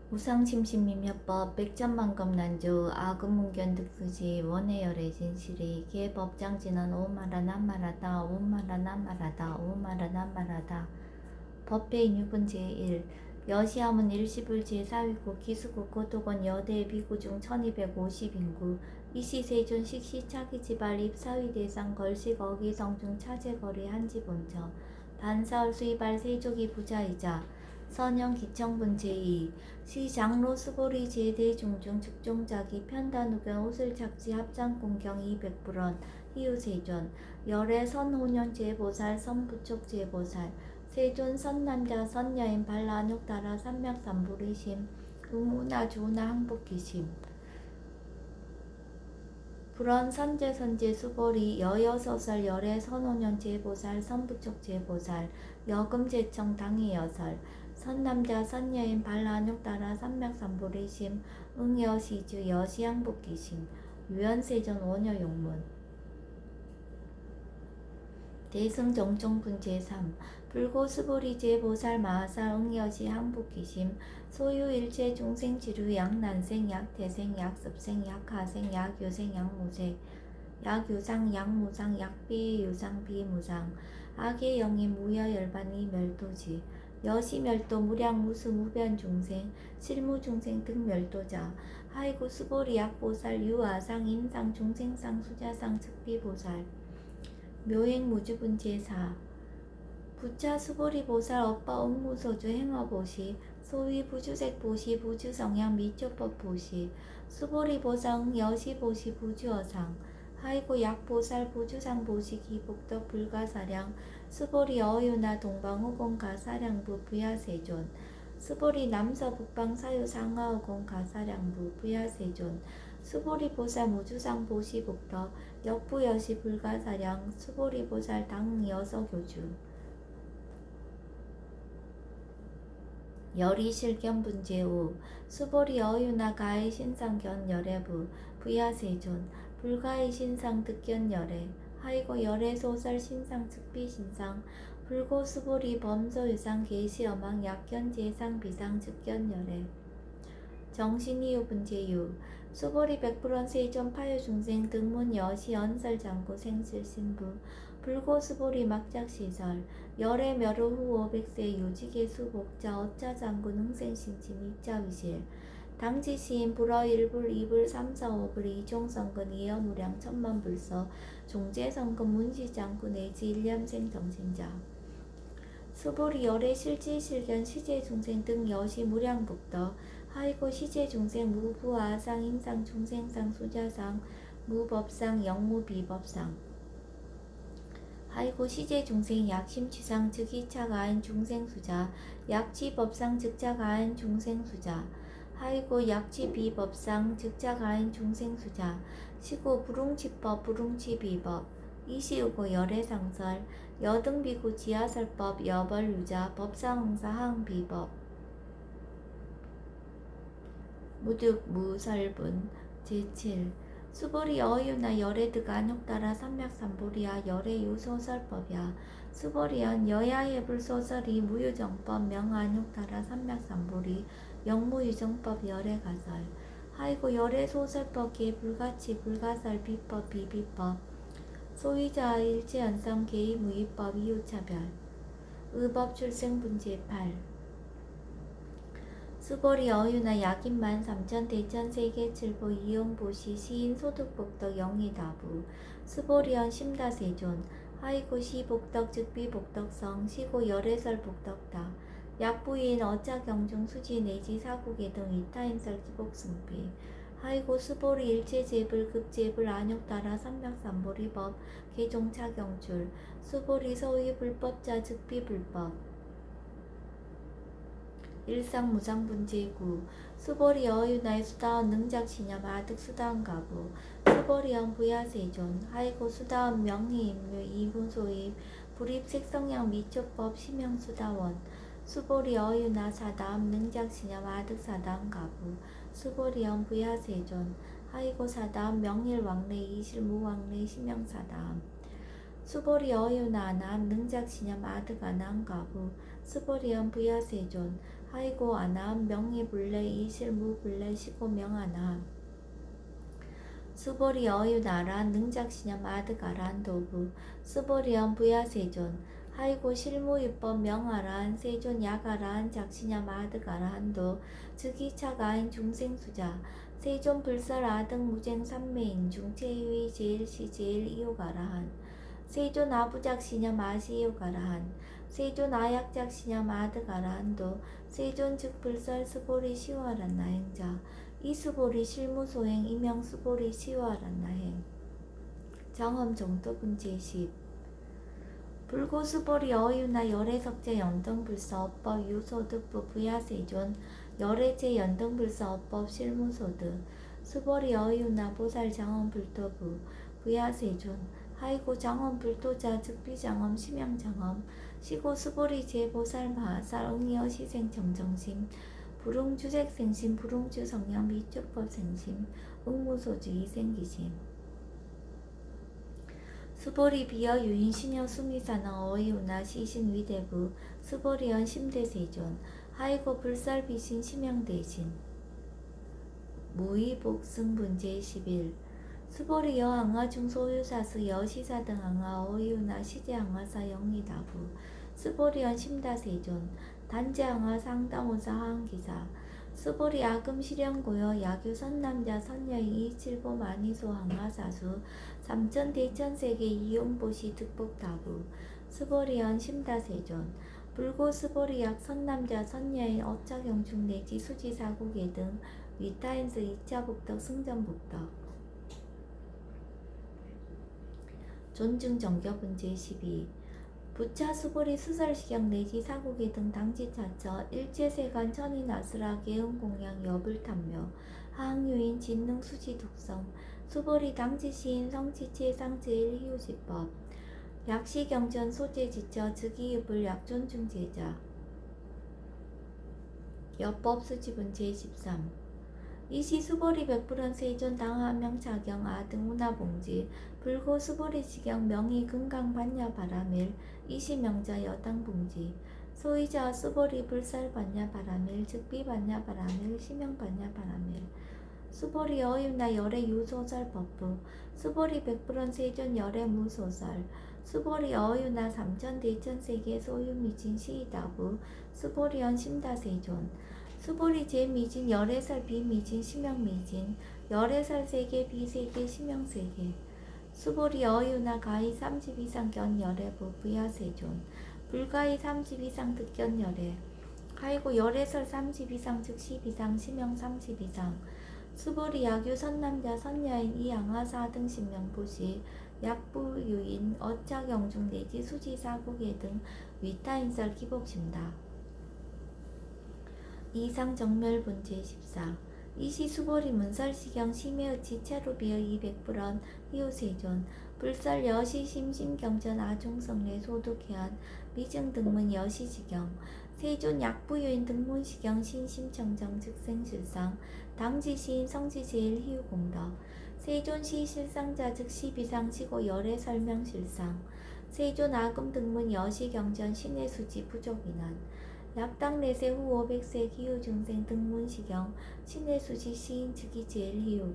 우상심신미묘법 백전만검난조 아금문견득수지 원해열의 진실이 개법장진은 오마라난마라다 오마라난마라다 오마라난마라다 법배인유분 제1 여시함은 일시불 제4위국 기수국 고토건 여대 비구중 1250인구 이시세존 식시차기지발 입사위대상 걸식 어기성중 차제거리 한지본처 반사월 수이발 세족이 부자이자 선영 기청분 제2 시장로 수보리 제대중중 즉종자기 편단우견 옷을 착지 합장공경 200불원 희우세존 열애 선호년 제보살 선부촉 제보살 세존 선남자 선여인 발라육따라 삼맥삼불이심 응우나 주나 항복기심 불원 선제 선제 수보리 여여서설 열애 선호년 제보살 선부촉 제보살 여금제청 당의여설 선남자 선여인 발라육따라 삼맥삼불이심 응여시주 여시항복기심 유연세존 원여용문 대승정종분 제3 불고수보리 제보살 마하살 응여시 항복기심 소유일체 중생지류 약난생 약태생 약습생 약하생 약유생 약무생 약유상 약무상 약비유상 비무상 악의 영이 무여열반이 멸도지 여시멸도 무량무수 무변중생 실무중생 등멸도자 하이구 수보리 약보살 유아상 인상 중생상 수자상 즉비보살 묘행무주분 제4 부차 수보리보살 업바 옥무소주 행어보시 소위 부주색보시 부주성향 미초법보시 수보리보상 여시보시 부주어상 하이고 약보살 부주상보시 기복덕 불가사량 수보리 어유나 동방호공 가사량부 부야세존 수보리 남서북방 사유상하오공 가사량부 부야세존 수보리보살 무주상보시 북덕 역부여시 불가사량 수보리보살 당여서교주 열이실견분 제5 수보리 어유나 가의 신상견 열애부 부야세존 불가의 신상 득견 열애 하이고 열애 소설 신상 즉비신상 불고 수보리 범소유상 계시어망 약견 제상 비상 즉견 열애 정신이유분 제6 수보리 백불원 세존 파유중생 등문 여시 연설장구 생실신부 불고 수보리 막작시설 열애 멸후 후 500세 유지계 수복자 어짜장군 흥생신진 입자위실 당지시인 불어 1불 2불 3 4 5불 이종성근 이여무량 천만불서 종제성근 문시장군 내지 일념생 정신자 수보리 열애 실지실견 시제중생 등 여시 무량북덕 하이고 시제중생 무부아상 인상 중생상 수자상 무법상 영무비법상 하이고 시제중생 약심취상 즉이차가인 중생수자 약지법상 즉자가인 중생수자 하이고 약지비법상 즉자가인 중생수자 시고 불웅치법 불웅치비법 이시우고 열애상설 여등비구 지하설법 여벌유자 법상응사 항비법 무득 무설분 제7 수보리 어유나 열애드가 안욕따라 삼맥삼보리야 열애유소설법이야 수보리연 여야예불소설이 무유정법 명안욕따라 삼맥삼보리 영무유정법 열애가설 하이고 열애소설법 개불가치 불가설 비법 비비법 소위자 일체연성 개의무위법 이유차별 의법 출생분 제8 수보리 어유나 약인만 삼천 대천 세계칠보 이용보시 시인 소득복덕 영희다부 수보리언 심다세존 하이고 시복덕 즉비복덕성 시고 열애설 복덕다 약부인 어짜경중 수지 내지 사국의 등 이타인설 기복승비 하이고 수보리 일체제불 급제불 안욕따라 삼맥삼보리법 개종차경출 수보리 소위 불법자 즉비불법 일상무상분 제9 수보리 어유나의 수다원 능작신념 아득수다원 가부 수보리언 부야세존 하이고 수다원 명희임류 이분소입 불입색성양 미초법 심형수다원 수보리 어유나 사다음 능작신념 아득사다원 가부 수보리언 부야세존 하이고 사다음 명일왕래 이실무왕래 심형사다음 수보리 어유나 남 능작신념 아득아난 가부 수보리언 부야세존 하이고 아나함 명의불래 이실무불래 시고 명하나 수보리 어유나란 능작시념 아득아란 도부 수보리언 부야세존 하이고 실무입법 명하란 세존 야가란 작시념 아득아란도 즉이차가인 중생수자 세존 불설 아득 무쟁 삼매인 중 제위 제일시 제일 이요가라한 세존 아부작시념 아시요가라한 세존 아약작시념 아득아란도 세존 즉 불설 수보리 시와란 나행자 이수보리 실무소행 이명수보리 시와란나행 정엄 정도분 제10 불고수보리 어유나 열애석제 연등불서 업법 유소득부 부야세존 열애제 연등불서 업법 실무소득 수보리 어유나 보살 정엄불토부 부야세존 하이고 정엄불토자 즉비정엄 심양정엄 시고 수보리 제보살 마살 응여 시생 정정심 불응주색생심 불응주성령 미축법생심 응무소주 이생기심 수보리 비어 유인 신여 수미사나 어이우나 시신위대부 수보리언 심대세존 하이고 불살비신 심양대신 무의복승분 제11 수보리 여항아 중소유사수 여시사 등 항아 어이우나 시제항아사 영리다부 수보리언 심다세존 단제항아 상담원사 하항기사 수보리 아금 실현고여 야규 선남자 선여의 이칠보 만이소 항아사수 삼천 대천세계 이용보시 득복다부 수보리언 심다세존 불고 수보리약 선남자 선여의 어차경중 내지 수지사국의 등 위타인스 2차 복덕 승전복덕 존중 정교분 제12 부차 수보리 수설시경 내지 사국의 등 당지차처 일제세관 천인아스라 개응공양 여불탐묘 하항유인 진능 수지독성 수보리 당지시인 성지체 상제일 희우지법 약시경전 소재지처 즉이읍을 약존중제자 여법수지분 제13 이시 수보리 백불원 세존 당하명 자경 아등 문화봉지 불고 수보리 지경 명의 금강 반야 바라밀 이시 명자 여당 봉지 소이자 수보리 불살 반야 바라밀 즉비 반야 바라밀 시명 반야 바라밀 수보리 어윤나 열애 유소설 법부 수보리 백불원 세존 열애 무소설 수보리 어윤나 삼천 대천세계 소유미진 시이다부 수보리언 심다세존 수보리 제미진 열애살 비미진 심형미진 열애살 세계 비세계 심형세계 수보리 어유나 가히 30 이상 견 열애부 부야세존 불가히 30 이상 득견 열애 하이고 열애설 30 이상 즉 10 이상 심형 30 이상 수보리 야규 선남자 선여인 이양하사 등 신명보시 약부유인 어차경중 내지 수지사국의 등 위타인설 기복심다 이상정멸분 제14 이시 수보리 문설시경 심해의치 체루비어 200불원 희우세존 불설 여시 심심경전 아중성례 소득해안 미증등문 여시지경 세존 약부유인 등문시경 신심청정 즉생실상 당지시인 성지제일 희우공덕 세존 시실상자 즉 시비상시고 열애 설명실상 세존 아금 등문 여시경전 신의수지 부족인한 약당 내세 후 500세 기후중생 등문시경 신의수지 시인 즉이 제일 희우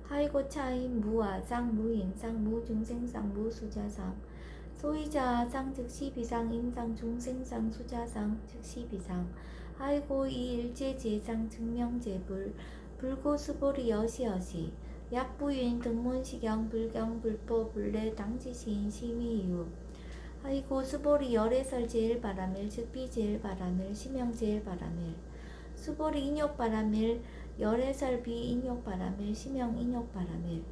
하이고 차인 무아상 무인상 무중생상 무수자상 소이자상 즉 시비상 임상 중생상 수자상 즉 시비상 하이고 이일제제상 증명제불 불고수보리 여시여시 약부유인 등문시경 불경 불포 불례 당지시인 심의이유 하이고 수보리 열애설 제일 바라밀 즉비 제일 바라밀 심형 제일 바라밀 수보리 인욕 바라밀 열애설 비 인욕 바라밀 심형 인욕 바라밀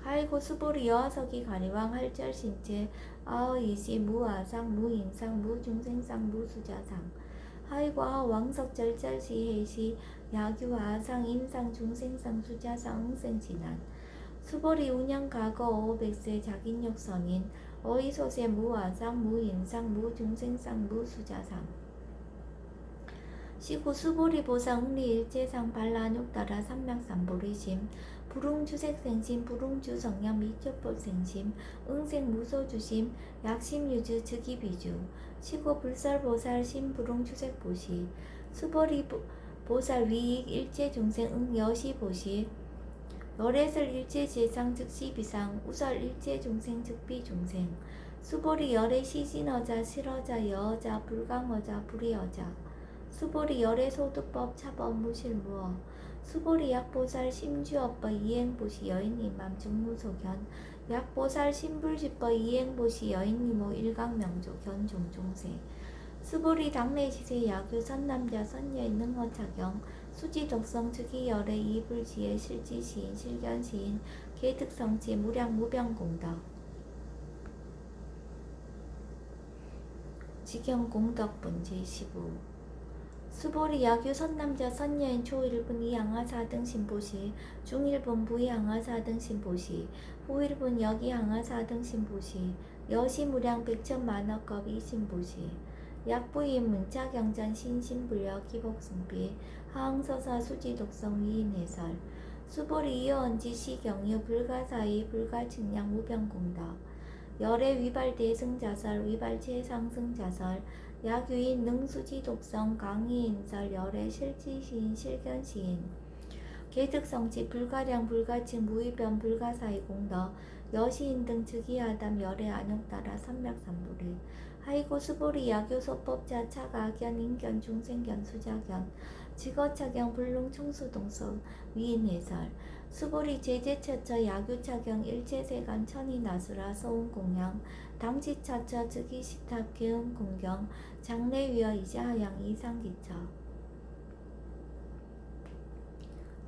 하이고 수보리 여하석이 가리왕 할절 신체 아어이시 무아상 무인상 무중생상 무수자상 하이고 아왕석 절절시 해시 야규 아상 인상 중생상 수자상 응생진한 수보리 운영 과거 500세 자긴욕 선인 어이소세 무아상 무인상 무중생상 무수자상 시구 수보리보사 응리일제상 발라육따라 삼맥삼보리심 불웅주색생심 불웅주성령 미처법생심 응생무소주심 약심유주 즉위비주 시고 불설보살 심불웅주색보시 수보리보살 위익 일제중생 응여시보시 열애설 일제제상 즉시비상 우설 일제중생 즉비중생 수보리 열애 시진어자 실어자 여어자 불강어자 불이어자 수보리 열애소득법 차법 무실무어 수보리 약보살 심주업법 이행보시 여인님맘 중무소견 약보살 심불지법 이행보시 여인님오 일강명조 견종종세 수보리 당내시세 야규 선남자 선여인 능어차경 수지독성 즉위열애 이불지혜 실지시인 실견시인 계득성치 무량무병공덕 직영공덕분 제15 수보리 야규 선남자 선여인 초1분 이양하 4등 신보시 중1분 부양하 4등 신보시 후1분 여기양하 4등 신보시 여시무량 백천만억겁 이신보시 약부인 문자경전 신신불력 기복승비 하흥서사 수지독성 위인해설 수보리 이어언지 시경유 불가사의 불가측량 무병공덕 열애 위발 대승자설 위발 최상승자설 약유인 능수지 독성 강의인설 열애 실지시인 실견시인 계득성치 불가량 불가칭 무위변 불가사의 공덕 여시인 등 즉위하담 열애 안욕따라 삼맥삼보리 하이고 수보리 야교소법자 차가견 인견 중생견 수자견 직어차경 불능충수동성 위인해설 수보리 제제처처 야규차경 일제세간 천이나수라 서운공양 당지차처 즉위시탑 개음공경 장래위어 이자하양 이상기처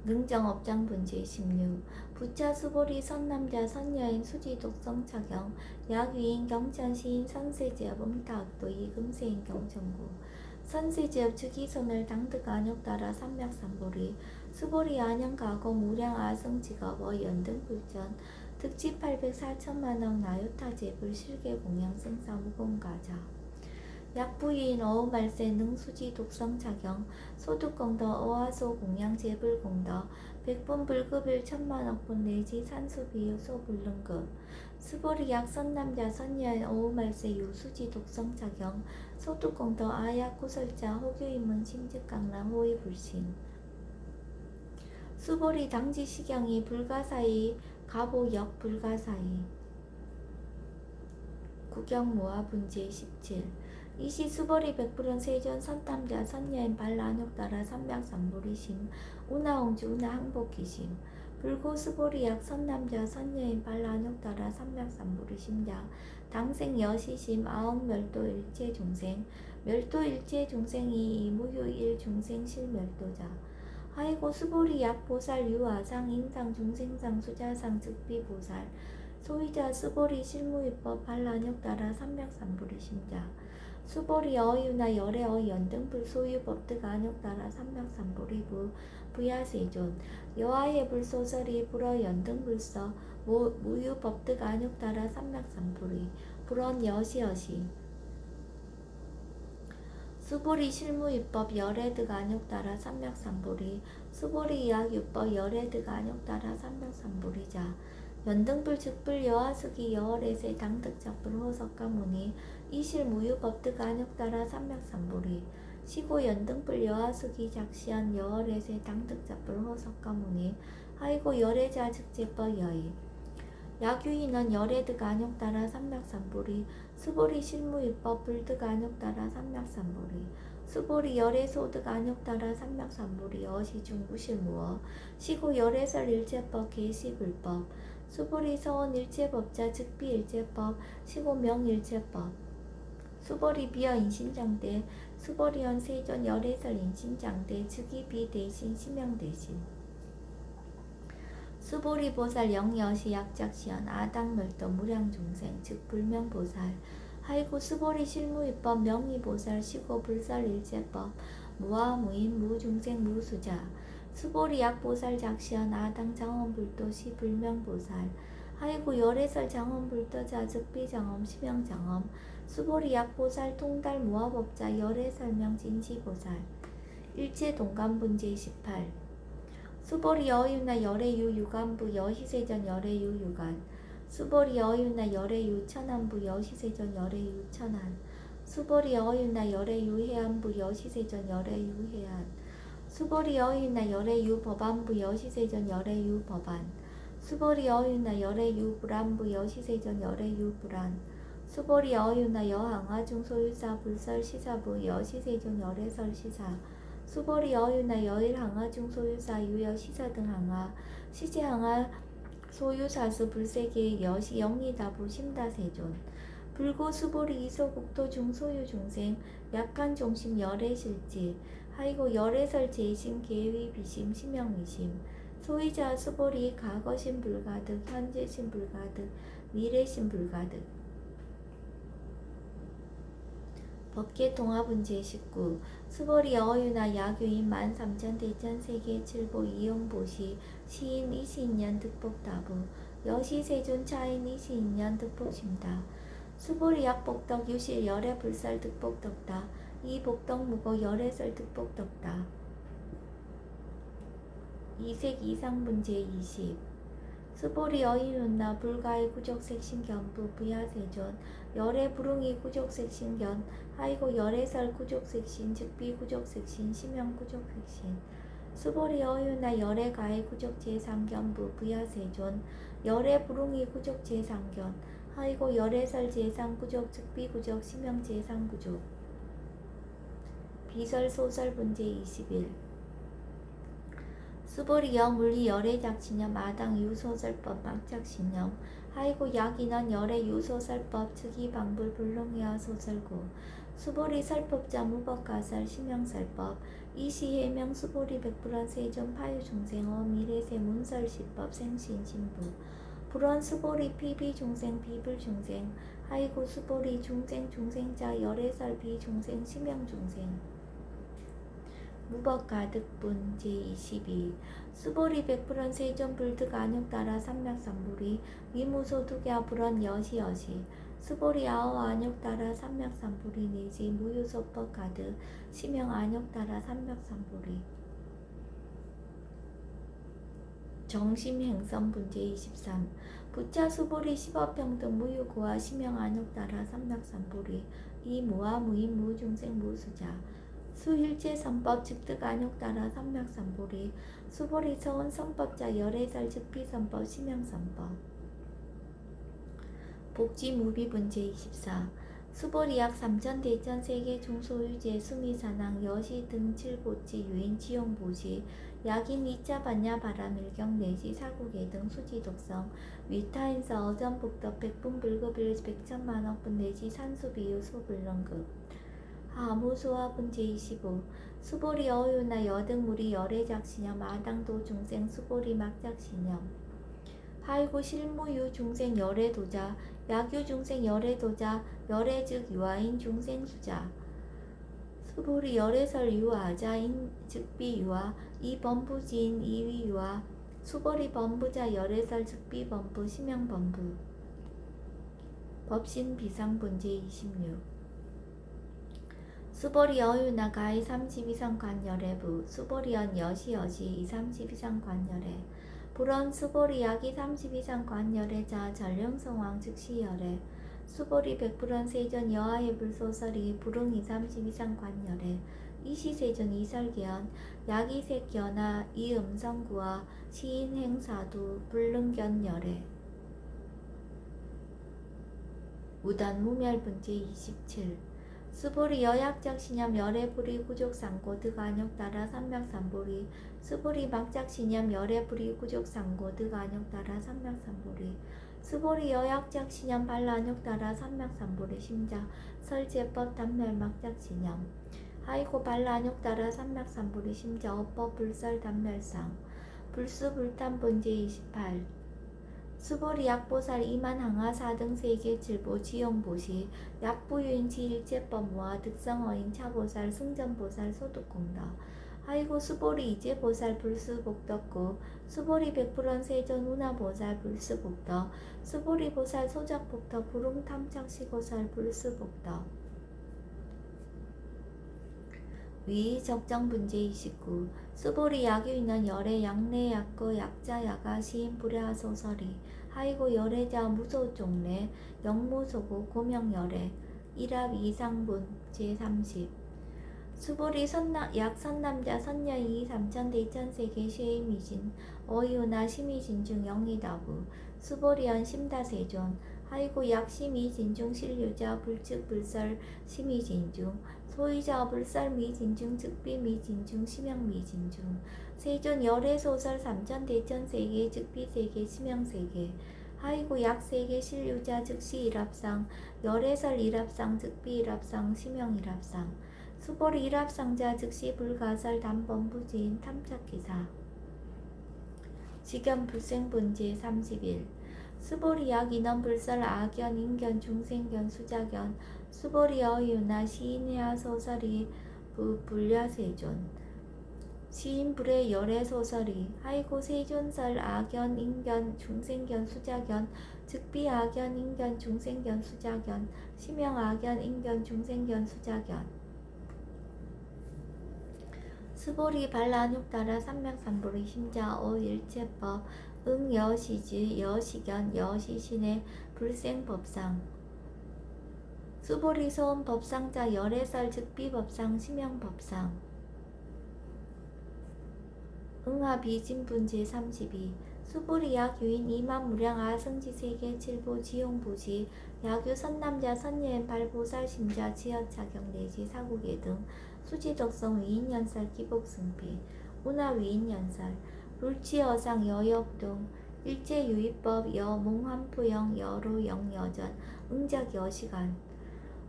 능정업장분 제16 부차 수보리 선남자 선여인 수지독성차경 약위인 경천시인 선세제업 음타악도 이금세인 경천구 선세제업 즉위선을 당득 안욕따라 삼맥삼보리 수보리 안양가고 무량 아성직업어 연등불전 득지 804천만억 나요타제불 실계공양 승사 무공가자 약부인 어우말세 능수지 독성차경 소득공덕 어화소 공양 재불공덕 백분 불급일 천만억분 내지 산수비유 소불능급 수보리 약선남자 선여인 어우말세 유수지 독성차경 소득공덕 아약구설자 호교인문 심직강남 호위불신 수보리 당지시경이 불가사의 가보역 불가사의 구경모아 분제 17 이시 수보리 백불원 세전 선남자 선여인 발라안욕따라 삼맥삼보리심 우나홍주 우나항복기심 불고 수보리약 선남자 선여인 발라안욕따라 삼맥삼보리심자 당생 여시심 아억멸도 일체중생 멸도 일체중생이 무유 일중생 실멸도자 하이고 수보리 약보살 유아상 인상 중생상 수자상 즉비보살 소위자 수보리 실무위법 발라안욕따라 삼맥삼보리심자 수보리 어유나 열애 연등불 소유법득 안욕따라 삼맥삼보리부 부야세존 여아의 불소설이 불어 연등불서 무유법득 안욕따라 삼맥삼보리 불언 여시여시 수보리 실무위법 열애득 안욕따라 삼맥삼보리 수보리 약유법 열애득 안욕따라 삼맥삼보리자 연등불 즉불 여하수기 여월에세 당득작불 호석가무니 이실 무유법득 안욕따라 삼맥삼보리 시고 연등불 여하수기 작시한 여월에세 당득작불 호석가무니 하이고 열애자 즉제법 여의 야규인은 열애득 안욕따라 삼맥삼보리 수보리 실무위법 불득 안욕따라 삼맥삼보리 수보리 열애소득 안욕따라 삼맥삼보리 어시중 무실무어 시고 열애설 일제법 계시불법 수보리 서원 일체법자 즉비 일체법 시고명 일체법 수보리 비어 인신장대 수보리연 세존 열애설 인신장대 즉위 비 대신 시명 대신 수보리 보살 영여시 약작시연 아당멸도 무량중생 즉 불명보살 하이고 수보리 실무위법 명의보살 시고 불설 일체법 무아무인 무중생 무수자 수보리 약보살 작시연 아당 장엄불도시 불명보살 하이고 열애설 장엄불도자 즉비장엄 시명장엄 수보리 약보살 통달 무아법자 열애설명 진시보살 일체 동간분 제18 수보리 여유나 열애유 유간부 여시세전 열애유 유간 수보리 여유나 열애유 천안부 여시세전 열애유 천안 수보리 여유나 열애유 해안부 여시세전 열애유 해안 수보리 여유나 열애유 법안부 여시세전 열애유 법안 수보리 여유나 열애유 불안부 여시세전 열애유 불안 수보리 여유나 여항아 중소유사 불설 시사부 여시세전 열애설 시사 수보리 여유나 여일항아 중소유사 유여 시사 등 항아 시제항아 소유사수 불세계 여시 영리다부 심다세존 불고 수보리 이소국토 중소유 중생 약한 종심 열애실지 하이고 열애설 제심 계위 비심 심영이심 소이자 수보리 과거심 불가득 현재심 불가득 미래심 불가득 법계 통합은 제19 수보리 어유나 야교인 13,000 대천 세계 칠보 이용보시 시인 이시인년 득복다부 여시 세존 차인 이시인년 득복심다 수보리 약복덕 유실 열애 불살 득복덕다 이 복덕 무고 열애설 득복덕다 이색 이상분 제20 수보리 어이눈나 불가의 구족색신견부 부야세존 열애 불응이 구족색신견 하이고 열애설 구족색신 즉비 구족색신 심형 구족색신 수보리 어유나 열애 가의 구족 제상견부 부야세존 열애 불응이 구족 제상견 하이고 열애설 제상 구족 즉비 구족 심형 제상 구족 비설 소설 분제 21 수보리 여물리 열애 작신념 마당 유소설법 막작신념 하이고 약인원 열애 유소설법 즉이 방불 불능이와 소설고 수보리 설법자 무법가설 심형설법 이시해명 수보리 백불원 세존 파유중생어 미래세 문설시법 생신신부 불원 수보리 피비중생 비불중생 하이고 수보리 중생자 열애설 비중생 심형중생 무법가득분 제22 수보리 백불원 세존 불득 안욕따라 삼맥삼보리 위무소득야 불원 여시여시 수보리 아오 안욕따라 삼맥삼보리 내지 무유소법 가득 심형 안욕따라 삼맥삼보리 정심행선분 제23 부차 수보리 십업평등 무유고와 심형 안욕따라 삼맥삼보리 이무와 무인 무중생 무수자 수일제 선법 즉득 안욕따라 삼맥삼보리 수보리 서원 선법자 열애설 즉비 선법 심형 선법 복지 무비분 제24 수보리 약 3천 대천 세계 중소유제 수미산항 여시 등 칠보지 유인 지용보시 약인 2차 반야 바람일경 내지 사국의 등 수지 독성 위타인서 어전복덕 백분불급일 백천만억분 내지 산수비유 소불능급 하무소화분 제25 수보리 어유나 여등무리 열애작신념 마당도 중생 수보리 막작신념 하이고 실무유 중생 열애도자 약유 중생 열애도자 열애즉 유아인 중생 수자 수보리 열애설 유아자인 즉비 유아 이범부지인 이위 유아 수보리 범부자 열애설 즉비 범부 심형 범부 법신 비상분 제26 수보리 어유나 가이 32상 관열애부 수보리언 여시여시 232상 관열애 불원 수보리 약이 32상 관열애자 전령성왕 즉시열애 수보리 백불원 세전 여하의 불소설이 불응 232상 관열애 이시세전 이설계연 약이색견하 이음성구와 시인행사두 불능견열애 무단무멸분 제27 수보리 여약작신념 열애불이 구족상고 득안욕따라 삼맥삼보리 수보리 막작신념 열애불이 구족상고 득안욕따라 삼맥삼보리 수보리 여약작신념 발란욕따라 삼맥삼보리 심자 설제법 단멸 막작신념 하이고 발란욕따라 삼맥삼보리 심자 어법 불설 단멸상 불수불탄분 제28 수보리 약보살 이만항하 4등 세계 칠보 지용보시 약부유인치 일제법무와 득성어인 차보살 승전보살 소득공덕 하이고 수보리 이제보살 불수복덕구 수보리 백불원 세전 운하보살 불수복덕 수보리 보살 소작복덕 불웅탐착시고살 불수복덕 위 적정 분제 29 수보리 야규인은 열애 약내 약거 약자 야가 시인 불야 소설이 하이고 열애자 무소 쪽내 영무소고 고명 열애 일합 이상분 제30 수보리 약 선남자 선녀이 삼천대천세계 쉐이미진 어이우나 심의진 중 영이다부 수보리언 심다세존 하이고 약 심의진 중 신류자 불측 불설 심의진 중 소이자 불설 미진 중 즉비 미진 중 심형 미진 중 세존 열애 소설 삼천대천세계 즉비세계 심형세계 하이고 약 세계 신류자 즉시 일합상 열애설 일합상 즉비 일합상 심형 일합상 수보리 일합상자 즉시 불가설 단번부지인 탐착기사 직연 불생분제 31 수보리 약 인원 불설 악연 인견 중생견 수자견 수보리 어유나 시인야 소설이 불야세존 시인 불의 열애 소설이 하이고 세존설 악연 인견 중생견 수자견 즉비 악연 인견 중생견 수자견 심형 악연 인견 중생견 수자견 수보리 발라육따라 삼명삼보리 심자 어일체법 응여시지 여시견 여시신의 불생법상 수보리 소음 법상자 열애설 즉비법상 심형법상 응하비진분 제32 수보리 약유인 이만무량 아승지세계 칠보 지용부지 야규 선남자 선예엔 발보살 심자 지어차경 내지 사국예 등 수지덕성 위인연살 기복승비 운하 위인연살 룰치어상 여역동 일제유의법 여몽환부영 여로영여전 응작 여시간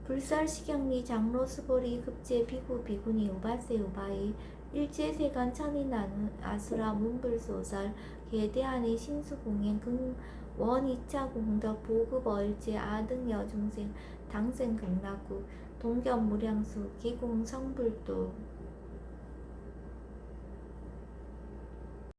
불설시경리 장로 수보리 급제 비구 비구니 우바세 우바이 일제세간 천인나누 아수라 문불소설 개대한의 신수공행 원이차 공덕 보급 얼제 아등 여중생 당생 극락구 동견 무량수 기공 성불도